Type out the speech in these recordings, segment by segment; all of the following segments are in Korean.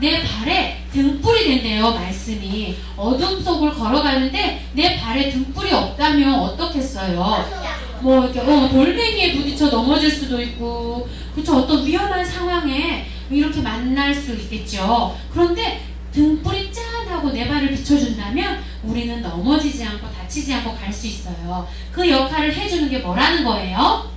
내 발에 등불이 된대요. 말씀이 어둠 속을 걸어가는데 내 발에 등불이 없다면 어떻겠어요? 뭐 이렇게 돌멩이에 부딪혀 넘어질 수도 있고, 그쵸? 어떤 위험한 상황에 이렇게 만날 수 있겠죠. 그런데 등불이 짠 하고 내 발을 비춰준다면 우리는 넘어지지 않고 다치지 않고 갈 수 있어요. 그 역할을 해주는 게 뭐라는 거예요?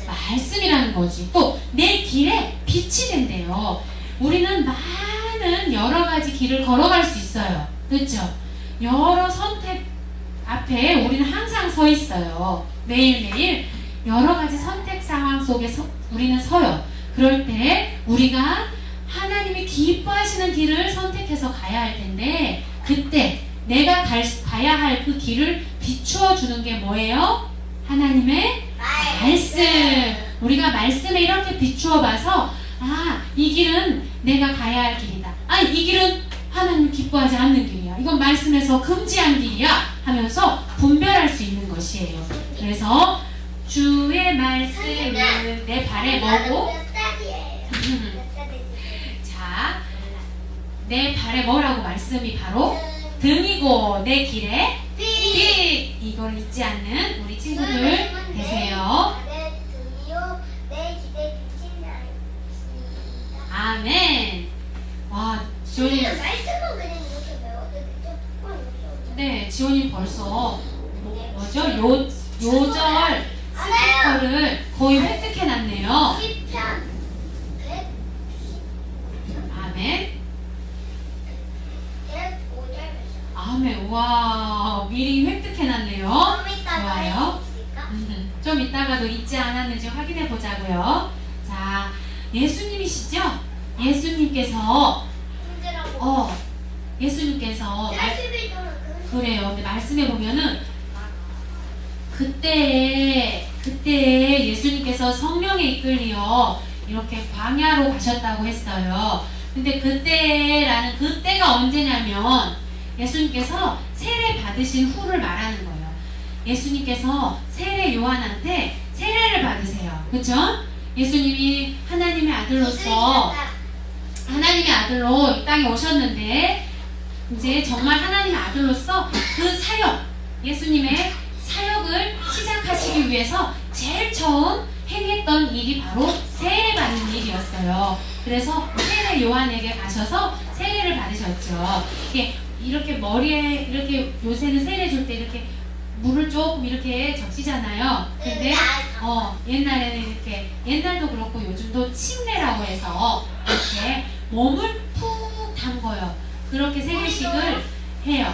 말씀이라는 거지. 또 내 길에 빛이 된대요. 우리는 많은 여러 가지 길을 걸어갈 수 있어요. 그렇죠? 여러 선택 앞에 우리는 항상 서 있어요. 매일매일 여러 가지 선택 상황 속에 우리는 서요. 그럴 때 우리가 하나님이 기뻐하시는 길을 선택해서 가야 할 텐데, 그때 내가 가야 할 그 길을 비추어 주는 게 뭐예요? 하나님의 말씀. 우리가 말씀에 이렇게 비추어 봐서, 아, 이 길은 내가 가야 할 길이다. 아, 이 길은 하나님 기뻐하지 않는 길이야. 이건 말씀에서 금지한 길이야 하면서 분별할 수 있는 것이에요. 그래서 주의 말씀은 내 발에 뭐고? 자, 내 발에 뭐라고? 말씀이 바로 등이고 내 길에 빛. 이걸 잊지 않는 우리 친구들 되세요. 아멘. 와, 지원이. 네, 지원이 벌써 뭐죠? 요절 스피커를 거의 획득해놨네요. 아멘. 아멘. 우와, 미리 획득해놨네요. 좋아요. 좀 이따가도 잊지 않았는지 확인해 보자고요. 자, 예수님이시죠? 예수님께서 그래요. 근데 말씀에 보면은 그때 예수님께서 성령에 이끌려 이렇게 광야로 가셨다고 했어요. 근데 그때라는 그때가 언제냐면 예수님께서 세례 받으신 후를 말하는 거예요. 예수님께서 세례 요한한테 세례를 받으세요. 그쵸? 예수님이 하나님의 아들로 이 땅에 오셨는데, 이제 정말 하나님의 아들로서 그 사역, 예수님의 사역을 시작하시기 위해서 제일 처음 행했던 일이 바로 세례받는 일이었어요. 그래서 세례 요한에게 가셔서 세례를 받으셨죠. 이렇게 머리에 이렇게 요새는 세례 줄 때 이렇게 물을 조금 이렇게 적시잖아요. 근데 옛날에는 이렇게, 옛날도 그렇고 요즘도 침례라고 해서 이렇게 몸을 푹 담궈요. 그렇게 세례식을 해요.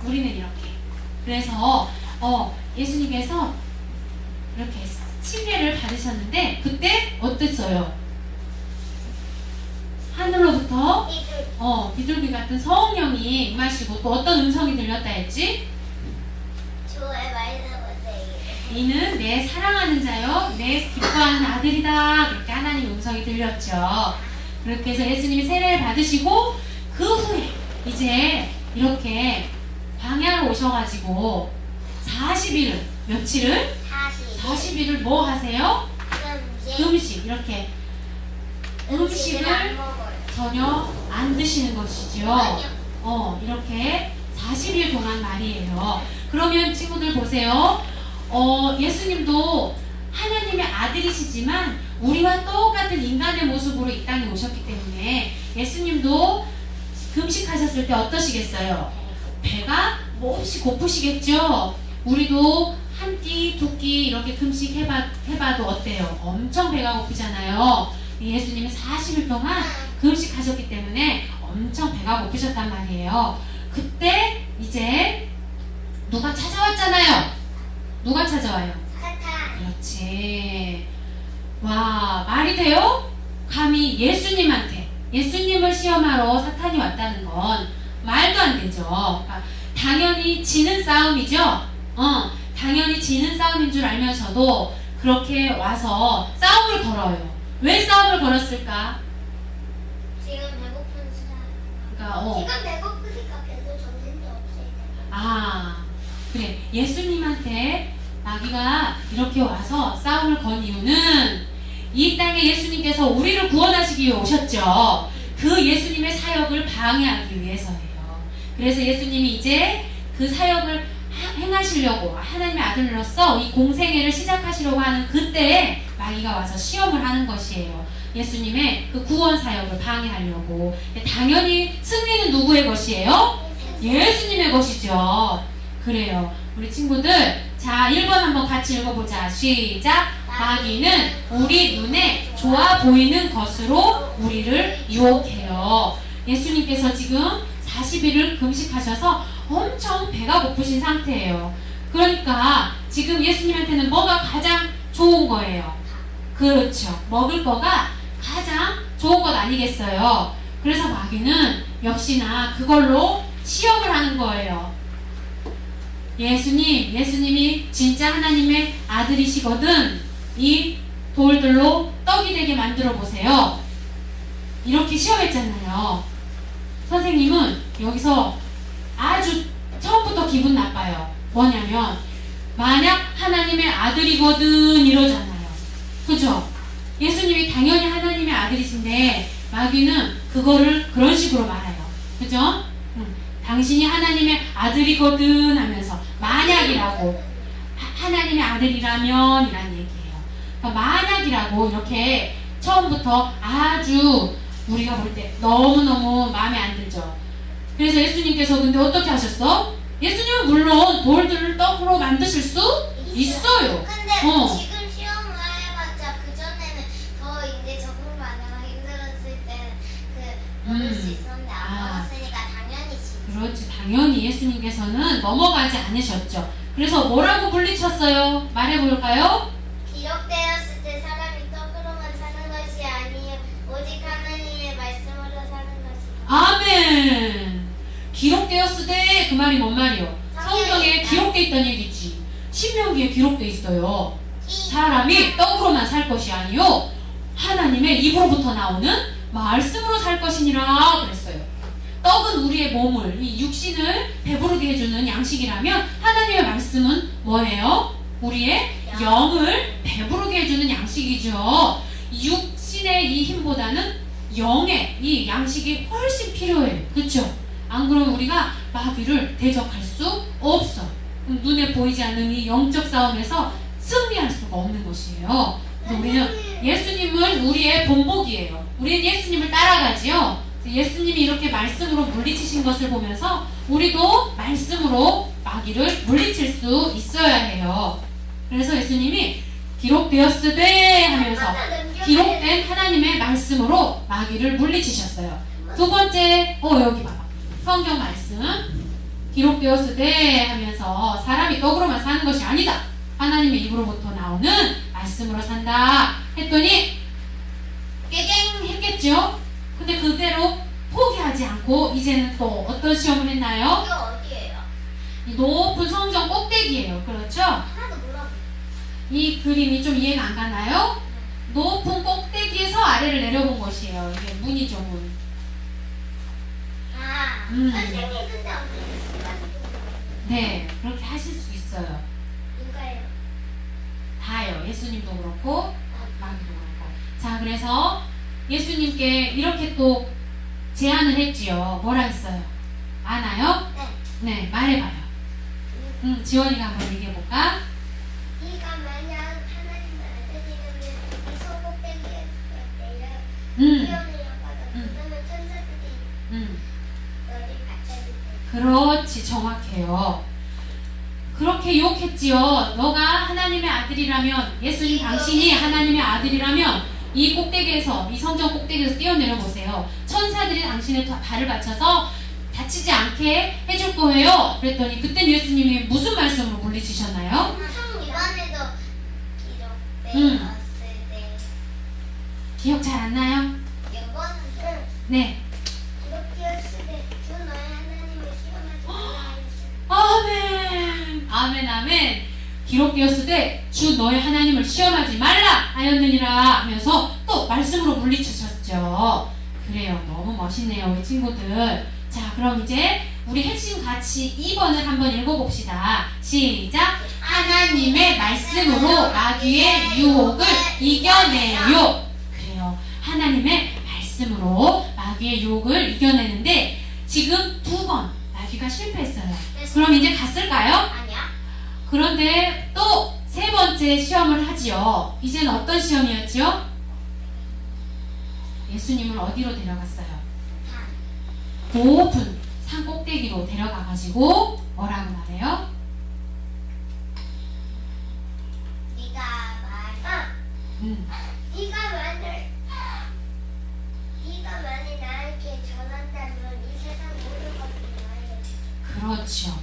우리는 이렇게. 그래서 예수님께서 이렇게 침례를 받으셨는데 그때 어땠어요? 하늘로부터 비둘기 같은 성령이 임하시고, 또 어떤 음성이 들렸다 했지? 이는 내 사랑하는 자요, 내 기뻐하는 아들이다. 그렇게 하나님 음성이 들렸죠. 그렇게 해서 예수님이 세례를 받으시고 그 후에 이제 이렇게 광야로 오셔가지고 40일을, 며칠을? 40일을 뭐 하세요? 음식, 이렇게 음식을 전혀 안 드시는 것이죠. 이렇게 40일 동안 말이에요. 그러면 친구들 보세요. 예수님도 하나님의 아들이시지만 우리와 똑같은 인간의 모습으로 이 땅에 오셨기 때문에 예수님도 금식하셨을 때 어떠시겠어요? 배가 몹시 고프시겠죠? 우리도 한 끼, 두 끼 이렇게 금식해봐도 어때요? 엄청 배가 고프잖아요. 예수님은 40일 동안 금식하셨기 때문에 엄청 배가 고프셨단 말이에요. 그때 이제 누가 찾아왔잖아요. 누가 찾아와요? 사탄. 그렇지. 와, 말이 돼요? 감히 예수님을 시험하러 사탄이 왔다는 건 말도 안 되죠. 그러니까 당연히 지는 싸움이죠. 당연히 지는 싸움인 줄 알면서도 그렇게 와서 싸움을 걸어요. 왜 싸움을 걸었을까? 지금 배고픈 사람. 그러니까 지금 배고프니까 배도 정신도 없으니까. 그래. 예수님한테 마귀가 이렇게 와서 싸움을 건 이유는 이 땅에 예수님께서 우리를 구원하시기 위해 오셨죠. 그 예수님의 사역을 방해하기 위해서예요. 그래서 예수님이 이제 그 사역을 행하시려고 하나님의 아들로서 이 공생애를 시작하시려고 하는 그때에 마귀가 와서 시험을 하는 것이에요. 예수님의 그 구원 사역을 방해하려고. 당연히 승리는 누구의 것이에요? 예수님의 것이죠. 그래요. 우리 친구들, 자 1번 한번 같이 읽어보자. 시작. 마귀는 우리 눈에 좋아 보이는 것으로 우리를 유혹해요. 예수님께서 지금 40일을 금식하셔서 엄청 배가 고프신 상태예요. 그러니까 지금 예수님한테는 뭐가 가장 좋은 거예요? 그렇죠. 먹을 거가 가장 좋은 것 아니겠어요? 그래서 마귀는 역시나 그걸로 시험을 하는 거예요. 예수님이 진짜 하나님의 아들이시거든. 이 돌들로 떡이 되게 만들어 보세요. 이렇게 시험했잖아요. 선생님은 여기서 아주 처음부터 기분 나빠요. 뭐냐면 만약 하나님의 아들이거든 이러잖아요. 그죠? 예수님이 당연히 하나님의 아들이신데 마귀는 그거를 그런 식으로 말해요. 그죠? 당신이 하나님의 아들이거든 하면서 만약이라고, 하나님의 아들이라면 이란 얘기예요. 그러니까 만약이라고 이렇게 처음부터 아주 우리가 볼 때 너무너무 마음에 안 들죠. 그래서 예수님께서 근데 어떻게 하셨어? 예수님은 물론 돌들을 떡으로 만드실 수 있어요. 근데 지금 시험을 해봤자 그전에는 더 이제 적응을 안 하고 힘들었을 때는 먹을 수 있었는데 안 먹었으니까 당연히 지금. 그렇지. 당연히 예수님께서는 넘어가지 않으셨죠. 그래서 뭐라고 물리쳤어요? 말해볼까요? 기록되었을 때 사람이 떡으로만 사는 것이 아니요 오직 하나님의 말씀으로 사는 것이다. 아멘. 기록되었을 때 그 말이 뭔 말이요? 성경에 기록되어 있다는 얘기지. 신명기에 기록되어 있어요. 사람이 떡으로만 살 것이 아니요 하나님의 입으로부터 나오는 말씀으로 살 것이니라 그랬어요. 떡은 우리의 몸을, 이 육신을 배부르게 해주는 양식이라면 하나님의 말씀은 뭐예요? 우리의 영을 배부르게 해주는 양식이죠. 육신의 이 힘보다는 영의 이 양식이 훨씬 필요해요. 그렇죠? 안 그러면 우리가 마귀를 대적할 수 없어. 눈에 보이지 않는 이 영적 싸움에서 승리할 수가 없는 것이에요. 그래서 우리는 예수님은 우리의 본보기예요. 우리는 예수님을 따라가지요. 예수님이 이렇게 말씀으로 물리치신 것을 보면서 우리도 말씀으로 마귀를 물리칠 수 있어야 해요. 그래서 예수님이 기록되었으되 하면서 기록된 하나님의 말씀으로 마귀를 물리치셨어요. 두 번째, 여기 봐봐. 성경 말씀. 기록되었으되 하면서 사람이 떡으로만 사는 것이 아니다. 하나님의 입으로부터 나오는 말씀으로 산다. 했더니 깨갱 했겠죠? 근데 그대로 포기하지 않고 이제는 또 어떤 시험을 했나요? 이거 어디예요? 이 높은 성전 꼭대기예요. 그렇죠? 하나도 몰라. 이 그림이 좀 이해가 안 가나요? 높은 꼭대기에서 아래를 내려본 것이에요. 이게 문이죠, 문. 선생님 근데 어떻게 네, 그렇게 하실 수 있어요. 누가요? 다요. 예수님도 그렇고 마귀도 그렇고. 자, 그래서 예수님께 이렇게 또 제안을 했지요. 뭐라 했어요? 아나요? 네, 말해봐요. 지원이가 한번 얘기해볼까? 네가 만약 하나님 아들이라면 이 소꼭대기에 내려 뛰어내려가서 그러면 천사들이 너를 받쳐줄 거야. 그렇지, 정확해요. 그렇게 유혹했지요. 너가 하나님의 아들이라면, 예수님 당신이 하나님의 아들이라면 이 꼭대기에서, 이 성전 꼭대기에서 뛰어내려 보세요. 천사들이 당신의 발을 받쳐서 다치지 않게 해줄 거예요. 그랬더니 그때 예수님이 무슨 말씀으로 물리치셨나요? 이번에도 기록되었을 때 기억 잘 안 나요? 이번은 네. 기록되었을 때 주 너의 하나님을 시험하지 말라 하였으니. 아멘. 아멘, 아멘. 기록되었을 때 주 너의 하나님을 시험하지 말라 하였느니라 하면서 또 말씀으로 물리치셨죠. 그래요. 너무 멋있네요, 우리 친구들. 자, 그럼 이제 우리 핵심 가치 2번을 한번 읽어봅시다. 시작. 하나님의 말씀으로 마귀의 유혹을 이겨내요. 그래요. 하나님의 말씀. 말씀으로 마귀의 유혹을 이겨내는데 지금 2번 마귀가 실패했어요. 그럼 이제 갔을까요? 아니야. 그런데 또 3번째 시험을 하지요. 이제는 어떤 시험이었지요? 예수님을 어디로 데려갔어요? 높은 산 꼭대기로 데려가가지고 뭐라고 말해요? 네가 만일 나에게 전한다면 이 세상 모든 것들을 알려줘. 그렇죠.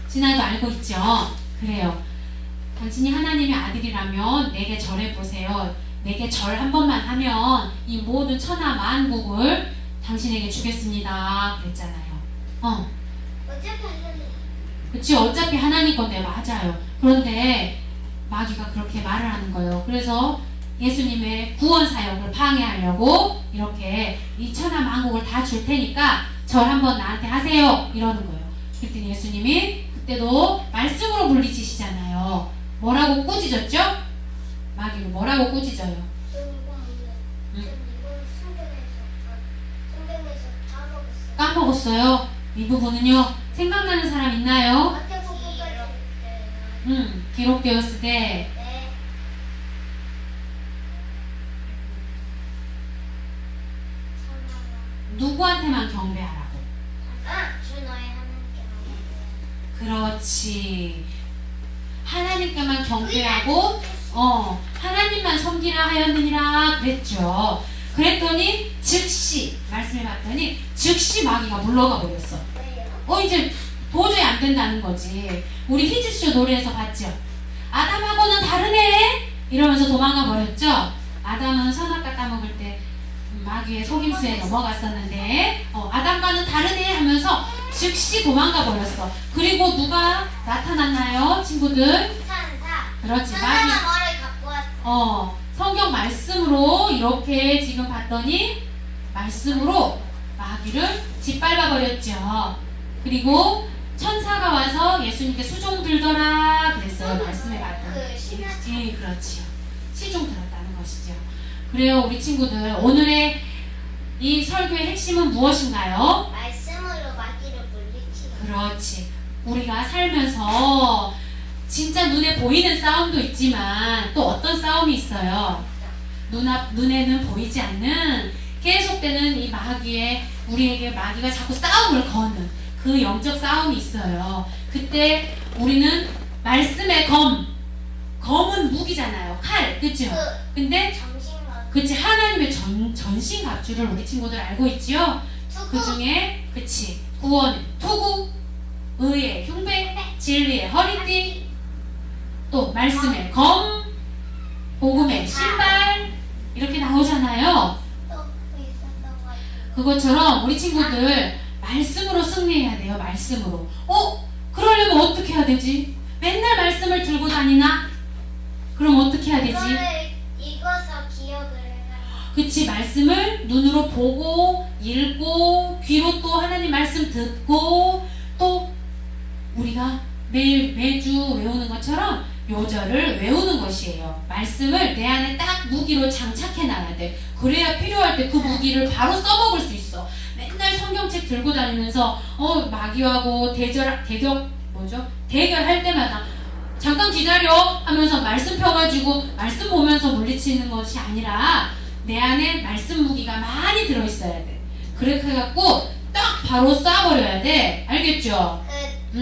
진아도 알고 있죠? 그래요. 당신이 하나님의 아들이라면 내게 절해보세요. 내게 절 한 번만 하면 이 모든 천하 만국을 당신에게 주겠습니다. 그랬잖아요. 어차피 하나님. 그치, 어차피 하나님 건데 맞아요. 그런데 마귀가 그렇게 말을 하는 거예요. 그래서 예수님의 구원 사역을 방해하려고 이렇게 이 천하 만국을 다 줄 테니까 절 한번 나한테 하세요. 이러는 거예요. 그랬더니 예수님이 그때도 말씀으로 물리치시잖아요. 뭐라고 꾸짖었죠? 마귀를 뭐라고 꾸짖어요? 이건 성경에서 다 먹었어. 까먹었어요. 이 부분은요. 생각나는 사람 있나요? 마태복음까지. 기록되었을 때 네. 누구한테만 경배하라고? 주 너의 하나님께 그렇지. 하나님께만 경배하고 하나님만 섬기라 하였느니라 그랬죠. 그랬더니 즉시 말씀해 봤더니 즉시 마귀가 물러가 버렸어. 왜요? 이제 도저히 안 된다는 거지. 우리 히즈쇼 노래에서 봤죠? 아담하고는 다르네 이러면서 도망가 버렸죠. 아담은 선악과 따먹을 때 마귀의 속임수에 넘어갔었는데 아담과는 다르네 하면서 즉시 도망가 버렸어. 그리고 누가 나타났나요, 친구들? 산사. 그렇지, 산사가 마귀. 뭐를 갖고 왔어? 성경 말씀으로 이렇게 지금 봤더니 말씀으로 마귀를 짓밟아 버렸죠. 그리고 천사가 와서 예수님께 수종 들더라 그랬어요. 말씀에 봤더니. 그 신하처럼. 예, 그렇지요. 시종 들었다는 것이죠. 그래요, 우리 친구들. 오늘의 이 설교의 핵심은 무엇인가요? 말씀으로 마귀를 물리치고. 그렇지. 우리가 살면서 진짜 눈에 보이는 싸움도 있지만 또 어떤 싸움이 있어요? 눈에는 보이지 않는 계속되는 이 마귀의 우리에게 마귀가 자꾸 싸움을 거는 그 영적 싸움이 있어요. 그때 우리는 말씀의 검은 무기잖아요. 칼, 그죠? 근데 정신과 그치, 하나님의 전신갑주를 우리 친구들 알고 있지요? 그 중에 그치, 구원, 투구, 의의 흉배, 진리의 허리띠, 또 말씀의 검, 복음의 신발 이렇게 나오잖아요. 또 있었던 것 같아요. 그것처럼 우리 친구들 말씀으로 승리해야 돼요. 말씀으로. 그러려면 어떻게 해야 되지? 맨날 말씀을 들고 다니나? 그럼 어떻게 해야 되지? 이거를 읽어서 기억을 해라. 그치, 말씀을 눈으로 보고 읽고 귀로 또 하나님 말씀 듣고 또 우리가 매주 외우는 것처럼 요절을 외우는 것이에요. 말씀을 내 안에 딱 무기로 장착해 놔야 돼. 그래야 필요할 때 그 무기를 바로 써먹을 수 있어. 맨날 성경책 들고 다니면서 마귀하고 대결할 때마다 잠깐 기다려 하면서 말씀 펴가지고 말씀 보면서 물리치는 것이 아니라 내 안에 말씀 무기가 많이 들어있어야 돼. 그렇게 해갖고 딱 바로 쏴버려야 돼. 알겠죠?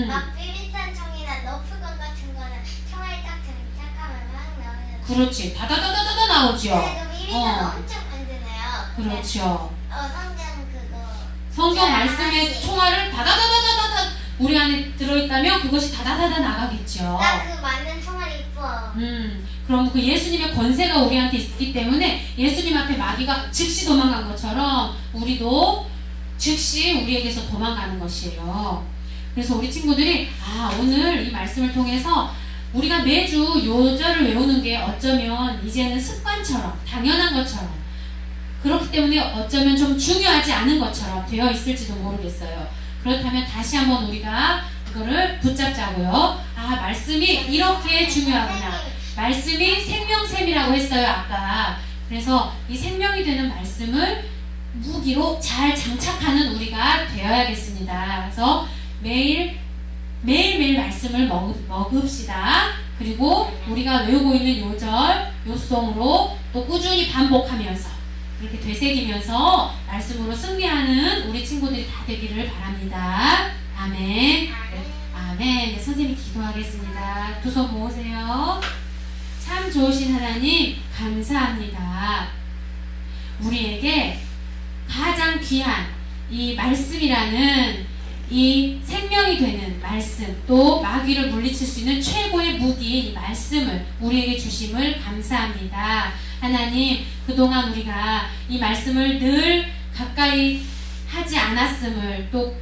막 비비탄 총이나 너프건 같은 거는 총알 딱 장착하면 막 나오는. 그렇지. 다다다다다 나오죠. 그래도 비비탄 엄청 만드네요. 그렇죠. 성경 성경 말씀의 총알을 다다다다다다 우리 안에 들어있다면 그것이 다다다다 나가겠죠. 나 그 맞는 총알 이뻐. 그럼 그 예수님의 권세가 우리한테 있기 때문에 예수님 앞에 마귀가 즉시 도망간 것처럼 우리도 즉시 우리에게서 도망가는 것이에요. 그래서 우리 친구들이 오늘 이 말씀을 통해서 우리가 매주 요절을 외우는 게 어쩌면 이제는 습관처럼 당연한 것처럼 그렇기 때문에 어쩌면 좀 중요하지 않은 것처럼 되어 있을지도 모르겠어요. 그렇다면 다시 한번 우리가 그거를 붙잡자고요. 말씀이 이렇게 중요하구나. 말씀이 생명샘이라고 했어요, 아까. 그래서 이 생명이 되는 말씀을 무기로 잘 장착하는 우리가 되어야겠습니다. 그래서 매일매일 말씀을 먹읍시다. 그리고 우리가 외우고 있는 요절, 요송으로 또 꾸준히 반복하면서 이렇게 되새기면서 말씀으로 승리하는 우리 친구들이 다 되기를 바랍니다. 아멘. 네, 아멘. 네, 선생님이 기도하겠습니다. 두 손 모으세요. 참 좋으신 하나님 감사합니다. 우리에게 가장 귀한 이 말씀이라는 이 생명이 되는 말씀, 또 마귀를 물리칠 수 있는 최고의 무기인 이 말씀을 우리에게 주심을 감사합니다. 하나님, 그동안 우리가 이 말씀을 늘 가까이 하지 않았음을, 또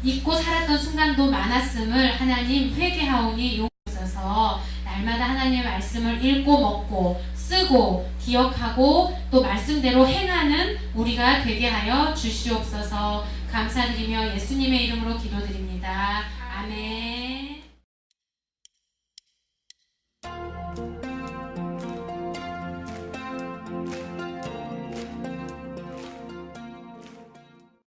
잊고 살았던 순간도 많았음을 하나님 회개하오니 용서서 날마다 하나님의 말씀을 읽고 먹고 쓰고 기억하고 또 말씀대로 행하는 우리가 되게 하여 주시옵소서. 감사드리며 예수님의 이름으로 기도드립니다. 아멘.